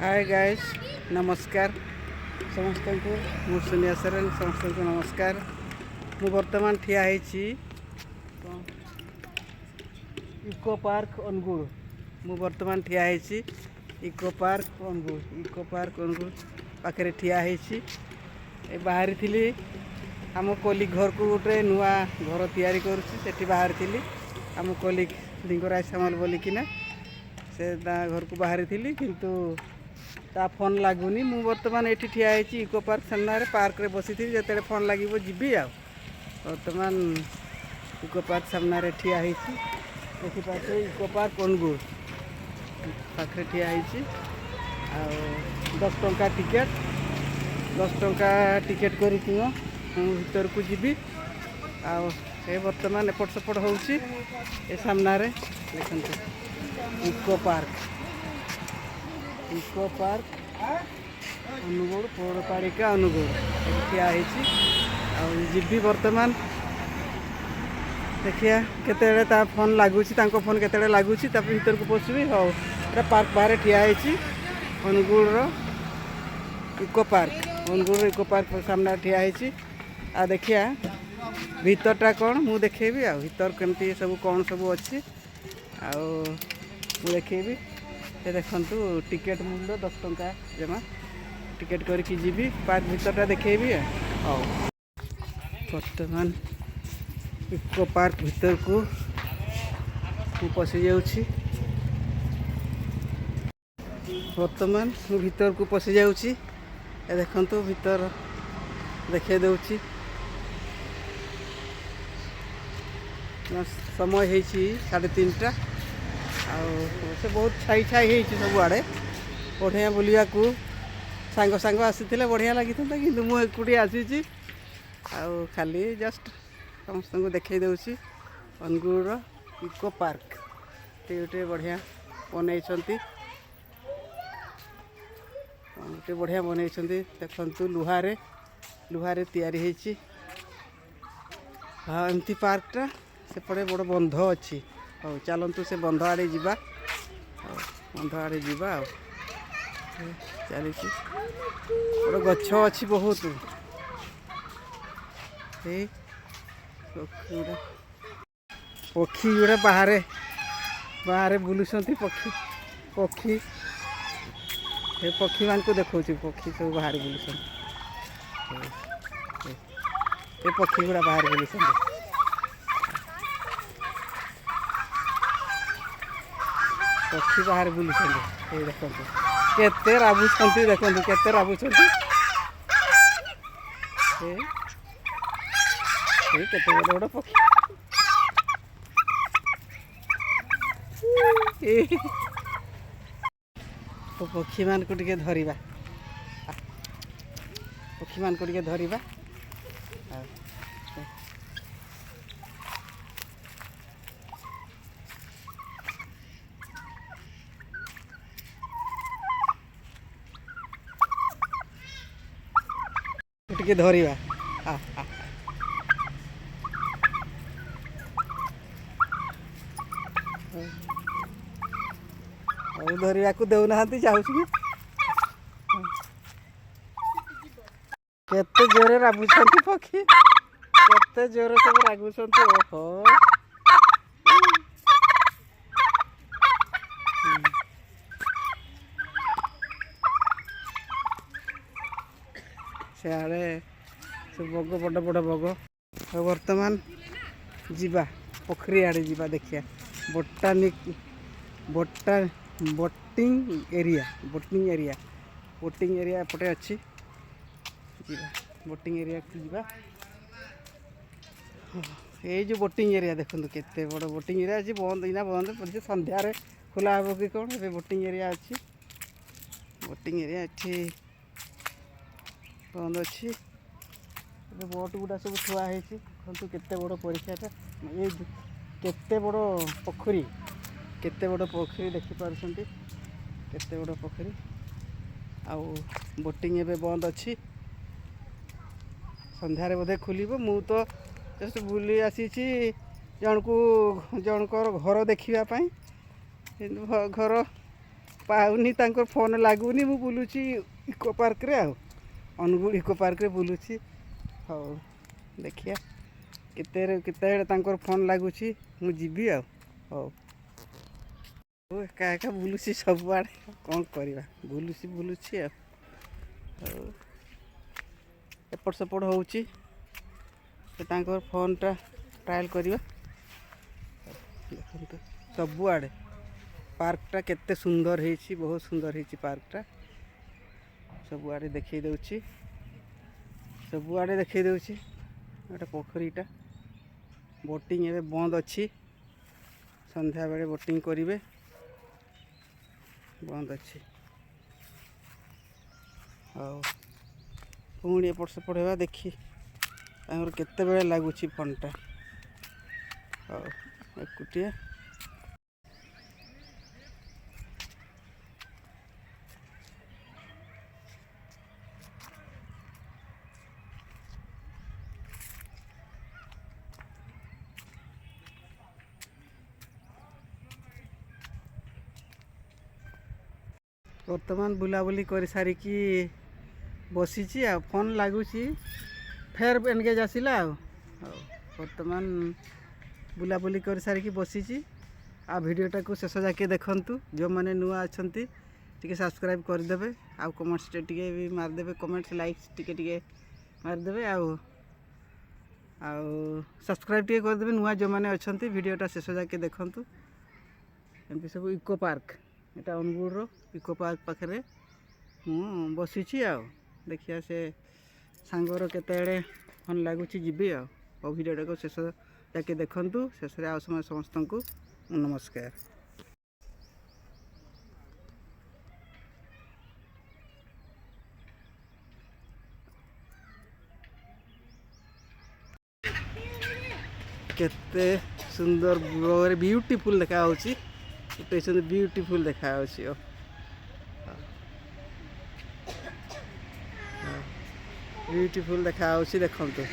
Hi guys नमस्कार समस्त को मु सुनिया सरन समस्त को नमस्कार। मु वर्तमान ठिया इको पार्क अनुगुल। मु वर्तमान ठिया इको पार्क अनुगुल पाखे ठिया बाहरी थी आम कोलिक घर को गोटे नुआ घर तैयारी करुँची बाहरी थी आम कोलिक लिंगराज सामल बोलिकिना से घर को बाहरी थी किंतु ता फोन लगुनि मु वर्तमान ये ठिया इको पार्क सामने पार्क रे बसी थी जो फोन लगे जीवी आ वर्तमान इको पार्क सामने ठिया देखिए इको पार्क अनुगुल पाखे ठिया 10 टंका टिकेट कर भीतर को जीवी आ वर्तमान एपट सेपट हो सामने देखते इको पार्क अनुगुल पौरपाड़िका अनुगुल ठिया जीवी वर्तमान देखिए केते फोन लगुच फोन केते लगुच भीतर को पशुबी हाँ पार्क बाहर ठिया अनुगुल इको पार्क सामने ठिया आ देखिया भीतरटा कौन मु देखेबी आ भीतर केमती सब कौन सब अच्छी मु देखेबी देखु टिकेट मूल्य 10 टंका जमा टिकेट करके जीवी पार्क भीतरटा देखेबी हाँ वर्तमान इको पार्क भीतर को पशि जाऊँगी वर्तमान भीतर को पशि जाऊँगी देखु भीतर देखे दूँगी समय है 3:30 से बहुत छाई सब आड़े बढ़िया बुलिया को सांग आसी बढ़िया लगी था कि मुझे आसी खाली जस्ट समस्त को देखे दूसरी अनुगुल इको पार्क गोटे बढ़िया बनई बढ़िया बनई देखु लुहारे तैयारी हाँ एमती पार्कटा सेपटे बड़ बंध अच्छी हाँ चलतु से बंध आड़े जा बंध आड़े जा चली बड़ गछ अच्छी बहुत पक्षी गुड़ा बाहर बुलूँ पक्षी पक्षी मान को देखा पक्षी सब बाहर बुलूँ पक्षी गुड़ा बाहर बुलूँ पक्षी बाहर बुलूँ देखो केते राबुंट देखो केते राबुंट केते बड़ बड़ पक्षी तो पक्षी मान को धरिबा पक्षी मान को धरिबा धरिबा धरिया को देना चाहूँ केते जोरे रागुंट पक्षी केते जोरे सब रागुंट ओहो सियाड़े सब बग बड़ बड़ बग वर्तमान जीवा पोखरी आड़े जीवा देखिया बोटिंग एरिया एपटे अच्छी बोटिंग एरिया जीवा ये जो बोटिंग एरिया देखो केते बड़ बोटिंग एरिया अच्छी बंद इना बंद संध्यारे खोला हे कि कौन ये बोटिंग एरिया अच्छी बोटिंग एरिया अच्छी बंद अच्छी बोट गुड़ा सब थुआई देखु केते बड़ परीक्षाटा ये केते बड़ पोखरी देखिपार केते बड़ पोखरी आउ बोटिंग एवं बंद अच्छी संध्यारे बोधे खोल मु तो जस्ट बुली आसी जनकर घर देखापी घर पाऊनी तांकर फोन लागुनी मु बुलुची इको पार्क रे अनुगुल इको पार्क रे बुलुची। हो देखिया केते तांकर फोन लागुची मु जीबी हो एका एका बुलुची सब आड़े कौन करवा बुलुची एपट सेपट होउची तांकर फोन टा ट्रायल करवा देखो सब आड़े पार्कटा केते सुंदर है बहुत सुंदर है पार्कटा सब आड़े देखई दउची सब आड़े देखई दउची गोटे पोखरीटा बोटिंग एवं बंद अच्छी संध्या बेले बोटिंग करेंगे बंद अच्छी हाँ पुणी एपट सेपट होगा देखी केते बेले लगुच फोनटा हाँ एकुटिया बर्तमान बुलाबुली कर सारिकी बसीची आ फोन लगुच फेर एनगेज आसला बर्तमान बुलाबुली कर सारिकी बसीची आ वीडियोटा को शेष जाके देखंतु जो माने नुआ अछंती टिके सब्सक्राइब करदेवे आ कमेंट्स टिके भी मारदेवे कमेंट्स लाइक्स टिके मारदेवे आ सब्सक्राइब टिके करदेवे नुआ जो माने अछंती वीडियोटा शेष जाके देखंतु एमती सब इको पार्क एटा अनुगुल इको पार्क पाखे मु बसीची देखिया से सांगर केते फन लगुच जीवी भिडियोटा को शेष जाके देखंतु शेष आ समय समस्त को नमस्कार। केते सुंदर ब्यूटीफुल देखा होची ब्यूटीफुल देखा ब्यूटीफुल देखा देखंतु।